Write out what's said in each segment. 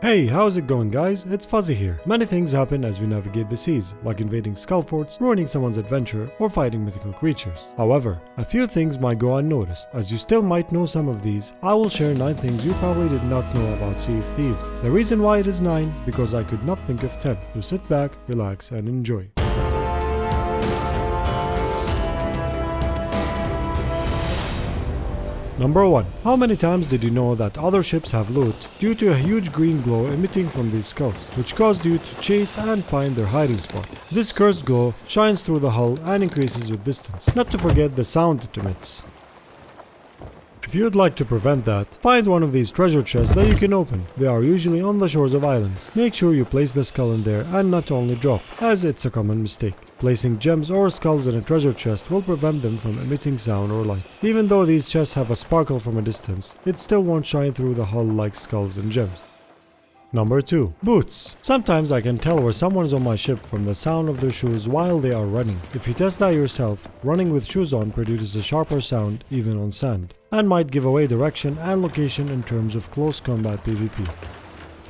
Hey, how's it going guys? It's Phuzzy here. Many things happen as we navigate the seas, like invading skullforts, ruining someone's adventure, or fighting mythical creatures. However, a few things might go unnoticed. As you still might know some of these, I will share 9 things you probably did not know about Sea of Thieves. The reason why it is 9, because I could not think of 10. So sit back, relax, and enjoy. Number 1. How many times did you know that other ships have loot due to a huge green glow emitting from these skulls, which caused you to chase and find their hiding spot? This cursed glow shines through the hull and increases with distance, not to forget the sound it emits. If you'd like to prevent that, find one of these treasure chests that you can open. They are usually on the shores of islands. Make sure you place the skull in there and not only drop, as it's a common mistake. Placing gems or skulls in a treasure chest will prevent them from emitting sound or light. Even though these chests have a sparkle from a distance, it still won't shine through the hull like skulls and gems. Number 2. Boots. Sometimes I can tell where someone is on my ship from the sound of their shoes while they are running. If you test that yourself, running with shoes on produces a sharper sound even on sand, and might give away direction and location in terms of close combat PvP.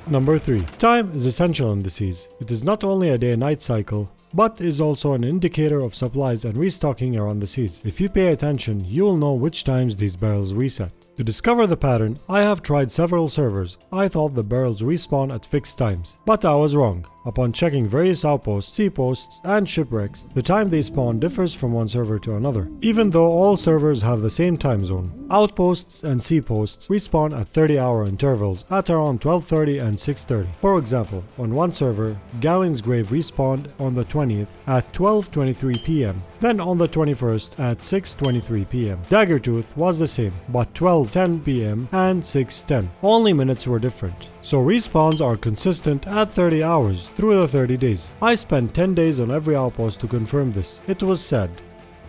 Number 3. Time is essential in the seas. It is not only a day and night cycle, but is also an indicator of supplies and restocking around the seas. If you pay attention, you will know which times these barrels reset. To discover the pattern, I have tried several servers. I thought the barrels respawn at fixed times, but I was wrong. Upon checking various outposts, seaposts, and shipwrecks, the time they spawn differs from one server to another, even though all servers have the same time zone. Outposts and seaposts respawn at 30-hour intervals at around 12:30 and 6:30. For example, on one server, Galleon's Grave respawned on the 20th at 12:23 PM, then on the 21st at 6:23 PM. Daggertooth was the same, but 12:10 PM and 6:10. Only minutes were different. So respawns are consistent at 30 hours through the 30 days. I spent 10 days on every outpost to confirm this. It was sad.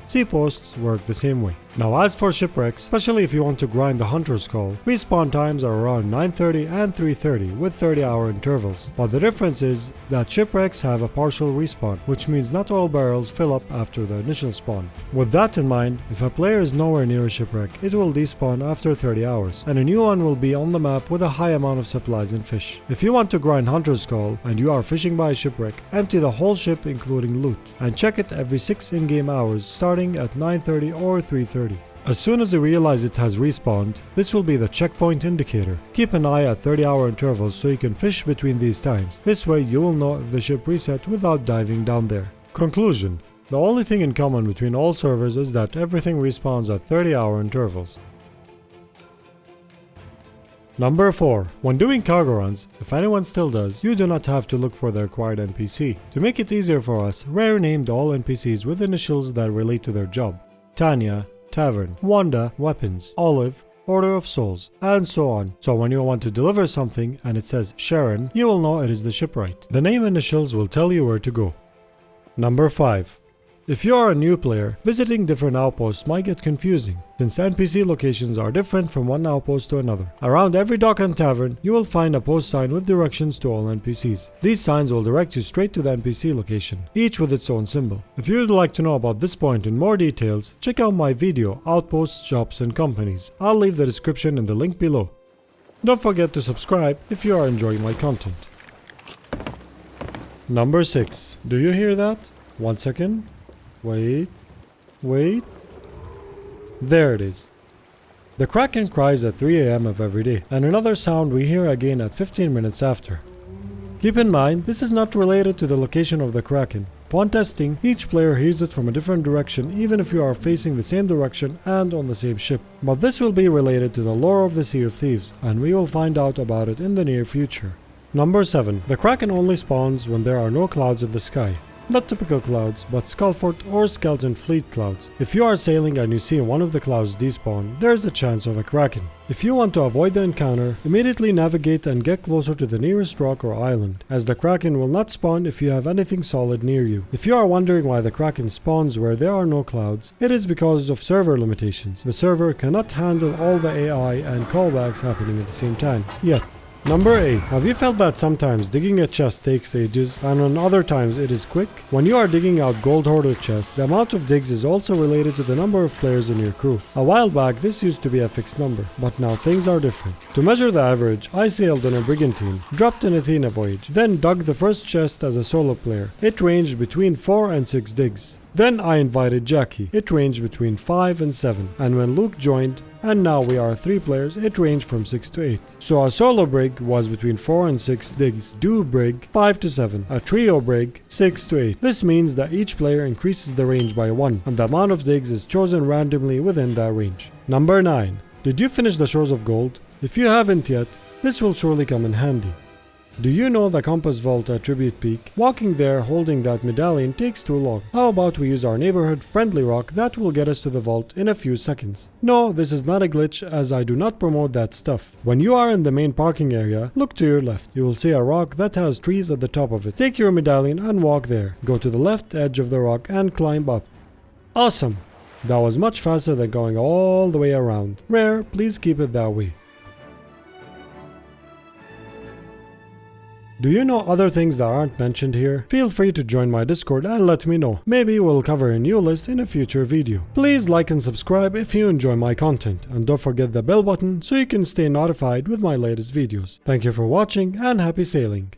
Seaposts work the same way. Now as for shipwrecks, especially if you want to grind the Hunter's Call, respawn times are around 9:30 and 3:30 with 30-hour intervals. But the difference is that shipwrecks have a partial respawn, which means not all barrels fill up after the initial spawn. With that in mind, if a player is nowhere near a shipwreck, it will despawn after 30 hours, and a new one will be on the map with a high amount of supplies and fish. If you want to grind Hunter's Call and you are fishing by a shipwreck, empty the whole ship including loot, and check it every 6 in-game hours starting at 9:30 or 3:30. As soon as you realize it has respawned, this will be the checkpoint indicator. Keep an eye at 30-hour intervals so you can fish between these times. This way you will know if the ship reset without diving down there. Conclusion. The only thing in common between all servers is that everything respawns at 30-hour intervals. Number 4. When doing cargo runs, if anyone still does, you do not have to look for the required NPC. To make it easier for us, Rare named all NPCs with initials that relate to their job. Tanya, Tavern, Wanda, Weapons, Olive, Order of Souls, and so on. So when you want to deliver something and it says Sharon, you will know it is the shipwright. The name initials will tell you where to go. Number 5. If you are a new player, visiting different outposts might get confusing, since NPC locations are different from one outpost to another. Around every dock and tavern, you will find a post sign with directions to all NPCs. These signs will direct you straight to the NPC location, each with its own symbol. If you would like to know about this point in more details, check out my video, Outposts, Shops and Companies. I'll leave the description in the link below. Don't forget to subscribe if you are enjoying my content. Number 6. Do you hear that? 1 second. Wait. There it is. The Kraken cries at 3 AM of every day, and another sound we hear again at 15 minutes after. Keep in mind, this is not related to the location of the Kraken. Upon testing, each player hears it from a different direction even if you are facing the same direction and on the same ship. But this will be related to the lore of the Sea of Thieves, and we will find out about it in the near future. Number 7. The Kraken only spawns when there are no clouds in the sky. Not typical clouds, but skullfort or skeleton fleet clouds. If you are sailing and you see one of the clouds despawn, there is a chance of a Kraken. If you want to avoid the encounter, immediately navigate and get closer to the nearest rock or island, as the Kraken will not spawn if you have anything solid near you. If you are wondering why the Kraken spawns where there are no clouds, it is because of server limitations. The server cannot handle all the AI and callbacks happening at the same time, yet. Number 8. Have you felt that sometimes digging a chest takes ages and on other times it is quick? When you are digging out gold hoarder chests, the amount of digs is also related to the number of players in your crew. A while back this used to be a fixed number, but now things are different. To measure the average, I sailed on a brigantine, dropped an Athena voyage, then dug the first chest as a solo player. It ranged between 4 and 6 digs. Then I invited Jackie. It ranged between 5 and 7. And when Luke joined, and now we are 3 players, it ranged from 6 to 8. So a solo brig was between 4 and 6 digs, duo brig 5 to 7, a trio brig 6 to 8. This means that each player increases the range by 1, and the amount of digs is chosen randomly within that range. Number 9. Did you finish the Shores of Gold? If you haven't yet, this will surely come in handy. Do you know the Compass Vault at Tribute Peak? Walking there holding that medallion takes too long. How about we use our neighborhood friendly rock that will get us to the vault in a few seconds? No, this is not a glitch as I do not promote that stuff. When you are in the main parking area, look to your left. You will see a rock that has trees at the top of it. Take your medallion and walk there. Go to the left edge of the rock and climb up. Awesome! That was much faster than going all the way around. Rare, please keep it that way. Do you know other things that aren't mentioned here? Feel free to join my Discord and let me know. Maybe we'll cover a new list in a future video. Please like and subscribe if you enjoy my content, and don't forget the bell button so you can stay notified with my latest videos. Thank you for watching and happy sailing.